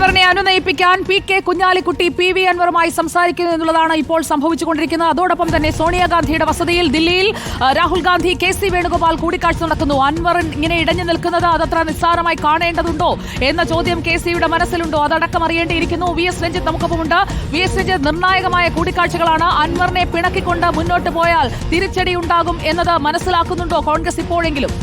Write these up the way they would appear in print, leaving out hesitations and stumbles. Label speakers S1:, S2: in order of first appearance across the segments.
S1: അൻവറിനെ അനുനയിപ്പിക്കാൻ P K. Kunhalikutty PV. അൻവറുമായി സംസാരിക്കുന്നു എന്നുള്ളതാണ് ഇപ്പോൾ സംഭവിച്ചുകൊണ്ടിരിക്കുന്നത്. അതോടൊപ്പം തന്നെ സോണിയാഗാന്ധിയുടെ വസതിയിൽ ദില്ലിയിൽ രാഹുൽ ഗാന്ധി, കെ.സി. വേണുഗോപാൽ കൂടിക്കാഴ്ച നടക്കുന്നു. അൻവർ ഇങ്ങനെ ഇടഞ്ഞു നിൽക്കുന്നത് അതത്ര നിസ്സാരമായി കാണേണ്ടതുണ്ടോ എന്ന ചോദ്യം കെ.സിയുടെ മനസ്സിലുണ്ടോ? അതടക്കം അറിയേണ്ടിയിരിക്കുന്നു. വി.എസ്. രഞ്ജിത്ത് നമുക്കൊപ്പമുണ്ട്. വി.എസ്. രഞ്ജിത്ത്, നിർണായകമായ കൂടിക്കാഴ്ചകളാണ്. അൻവറിനെ പിണക്കിക്കൊണ്ട് മുന്നോട്ട് പോയാൽ തിരിച്ചടി ഉണ്ടാകും എന്നത് മനസ്സിലാക്കുന്നുണ്ടോ കോൺഗ്രസ് ഇപ്പോഴെങ്കിലും?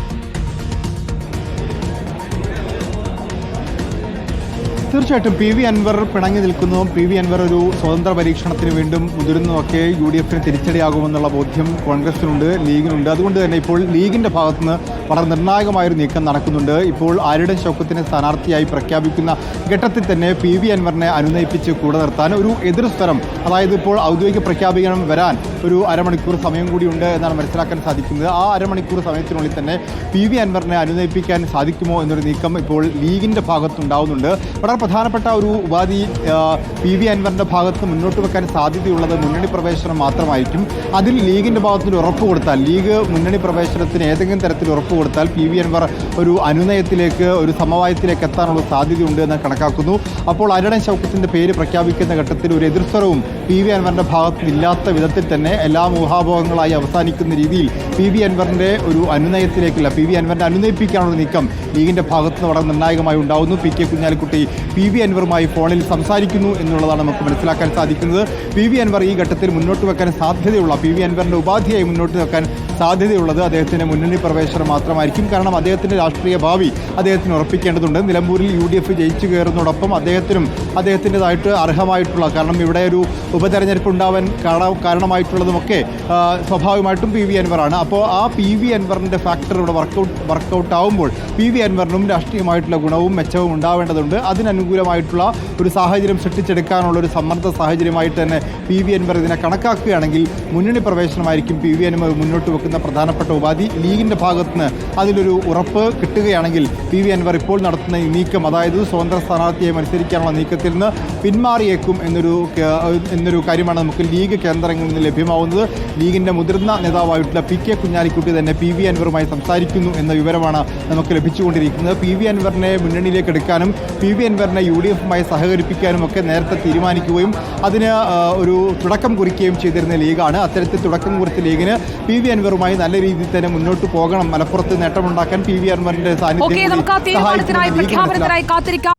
S2: തീർച്ചയായിട്ടും പി വി അൻവർ പിണങ്ങി നിൽക്കുന്നതും പി വി അൻവർ ഒരു സ്വതന്ത്ര പരീക്ഷണത്തിന് വീണ്ടും മുതിരുന്നതൊക്കെ യു ഡി എഫിന് തിരിച്ചടിയാകുമെന്നുള്ള ബോധ്യം കോൺഗ്രസിനുണ്ട്, ലീഗിനുണ്ട്. അതുകൊണ്ട് തന്നെ ഇപ്പോൾ ലീഗിൻ്റെ ഭാഗത്തുനിന്ന് വളരെ നിർണായകമായൊരു നീക്കം നടക്കുന്നുണ്ട്. ഇപ്പോൾ ആരുടെ ഷൗക്കത്തിനെ സ്ഥാനാർത്ഥിയായി പ്രഖ്യാപിക്കുന്ന ഘട്ടത്തിൽ തന്നെ പി വി അൻവറിനെ അനുനയിപ്പിച്ച് കൂടെ നിർത്താൻ ഒരു എതിർസ്വരം, അതായത് ഇപ്പോൾ ഔദ്യോഗിക പ്രഖ്യാപനം വരാൻ ഒരു അരമണിക്കൂർ സമയം കൂടിയുണ്ട് എന്നാണ് മനസ്സിലാക്കാൻ സാധിക്കുന്നത്. ആ അരമണിക്കൂർ സമയത്തിനുള്ളിൽ തന്നെ പി വി അൻവറിനെ അനുനയിപ്പിക്കാൻ സാധിക്കുമോ എന്നൊരു നീക്കം ഇപ്പോൾ ലീഗിൻ്റെ ഭാഗത്തുണ്ടാവുന്നുണ്ട്. വളരെ പ്രധാനപ്പെട്ട ഒരു ഉപാധി പി വി അൻവറിൻ്റെ ഭാഗത്ത് മുന്നോട്ട് വെക്കാൻ സാധ്യതയുള്ളത് മുന്നണി പ്രവേശനം മാത്രമായിരിക്കും. അതിൽ ലീഗിൻ്റെ ഭാഗത്തിന് ഉറപ്പ് കൊടുത്താൽ, ലീഗ് മുന്നണി പ്രവേശനത്തിന് ഏതെങ്കിലും തരത്തിൽ ഉറപ്പ് കൊടുത്താൽ പി വി അൻവർ ഒരു അനുനയത്തിലേക്ക്, ഒരു സമവായത്തിലേക്ക് എത്താനുള്ള സാധ്യതയുണ്ട് എന്ന് കണക്കാക്കുന്നു. അപ്പോൾ അരടൻ ഷൗക്കത്തിൻ്റെ പേര് പ്രഖ്യാപിക്കുന്ന ഘട്ടത്തിൽ ഒരു എതിർസ്വരവും പി വി അൻവറിൻ്റെ ഭാഗത്ത് ഇല്ലാത്ത വിധത്തിൽ തന്നെ എല്ലാ ഊഹാപോഹങ്ങളായി അവസാനിക്കുന്ന രീതിയിൽ പി വി അൻവറിൻ്റെ ഒരു അനുനയത്തിലേക്കില്ല, പി വി അൻവറിനെ അനുനയിപ്പിക്കാനുള്ള നീക്കം ലീഗിൻ്റെ ഭാഗത്തുനിന്ന് വളരെ നിർണായകമായി ഉണ്ടാകുന്നു. പി.കെ. കുഞ്ഞാലിക്കുട്ടി പി വി അൻവറുമായി ഫോണിൽ സംസാരിക്കുന്നു എന്നുള്ളതാണ് നമുക്ക് മനസ്സിലാക്കാൻ സാധിക്കുന്നത്. പി വി അൻവർ ഈ ഘട്ടത്തിൽ മുന്നോട്ട് വെക്കാൻ സാധ്യതയുള്ള, പി വി അൻവറിൻ്റെ ഉപാധിയായി മുന്നോട്ട് വെക്കാൻ സാധ്യതയുള്ളത് അദ്ദേഹത്തിൻ്റെ മുന്നണി പ്രവേശനം മാത്രമായിരിക്കും. കാരണം അദ്ദേഹത്തിൻ്റെ രാഷ്ട്രീയ ഭാവി അദ്ദേഹത്തിന് ഉറപ്പിക്കേണ്ടതുണ്ട്. നിലമ്പൂരിൽ യു ഡി എഫ് ജയിച്ചു കയറുന്നതോടൊപ്പം അദ്ദേഹത്തിൻ്റെതായിട്ട് അർഹമായിട്ടുള്ള, കാരണം ഇവിടെ ഒരു ഉപതെരഞ്ഞെടുപ്പ് ഉണ്ടാവാൻ കാരണമായിട്ടുള്ളതുമൊക്കെ സ്വാഭാവികമായിട്ടും പി വി അൻവറാണ്. അപ്പോൾ ആ പി വി അൻവറിൻ്റെ ഫാക്ടർ ഇവിടെ വർക്കൗട്ട് ആവുമ്പോൾ പി വി അൻവറിനും രാഷ്ട്രീയമായിട്ടുള്ള ഗുണവും മെച്ചവും ഉണ്ടാവേണ്ടതുണ്ട്. അതിനനുകൂലമായിട്ടുള്ള ഒരു സാഹചര്യം സൃഷ്ടിച്ചെടുക്കാനുള്ള ഒരു സമ്മർദ്ദ സാഹചര്യമായിട്ട് തന്നെ പി വി അൻവർ ഇതിനെ കണക്കാക്കുകയാണെങ്കിൽ മുന്നണി പ്രവേശനമായിരിക്കും പി വി അൻവർ മുന്നോട്ട് വെക്കുന്ന പ്രധാനപ്പെട്ട ഉപാധി. ലീഗിൻ്റെ ഭാഗത്തുനിന്ന് അതിലൊരു ഉറപ്പ് കിട്ടുകയാണെങ്കിൽ പി വി അൻവർ ഇപ്പോൾ നടത്തുന്ന ഈ നീക്കം, അതായത് സ്വതന്ത്ര സ്ഥാനാർത്ഥിയായി മത്സരിക്കാനുള്ള നീക്കത്തിൽ നിന്ന് പിന്മാറിയേക്കും എന്നൊരു കാര്യമാണ് നമുക്ക് ലീഗ് കേന്ദ്രങ്ങളിൽ നിന്ന് ലഭ്യമാവുന്നത്. ലീഗിൻ്റെ മുതിർന്ന നേതാവായിട്ടുള്ള പി.കെ. കുഞ്ഞാലിക്കുട്ടി തന്നെ പി വി അൻവറുമായി സംസാരിക്കുന്നു എന്ന വിവരമാണ് നമുക്ക് ലഭിച്ചുകൊണ്ടിരിക്കുന്നത്. പി വി അൻവറിനെ മുന്നണിയിലേക്ക് എടുക്കാനും പി വി അൻവറിനെ യു ഡി എഫുമായി സഹകരിപ്പിക്കാനും ഒക്കെ നേരത്തെ തീരുമാനിക്കുകയും അതിന് ഒരു തുടക്കം കുറിക്കുകയും ചെയ്തിരുന്ന ലീഗാണ്. അത്തരത്തിൽ തുടക്കം കുറിച്ച ലീഗിന് പി വി അൻവറുമായി നല്ല രീതിയിൽ തന്നെ മുന്നോട്ട് പോകണം, മലപ്പുറത്ത് നേട്ടമുണ്ടാക്കാൻ പി വി അൻവറിന്റെ സാന്നിധ്യം
S1: കാത്തിരിക്കാം.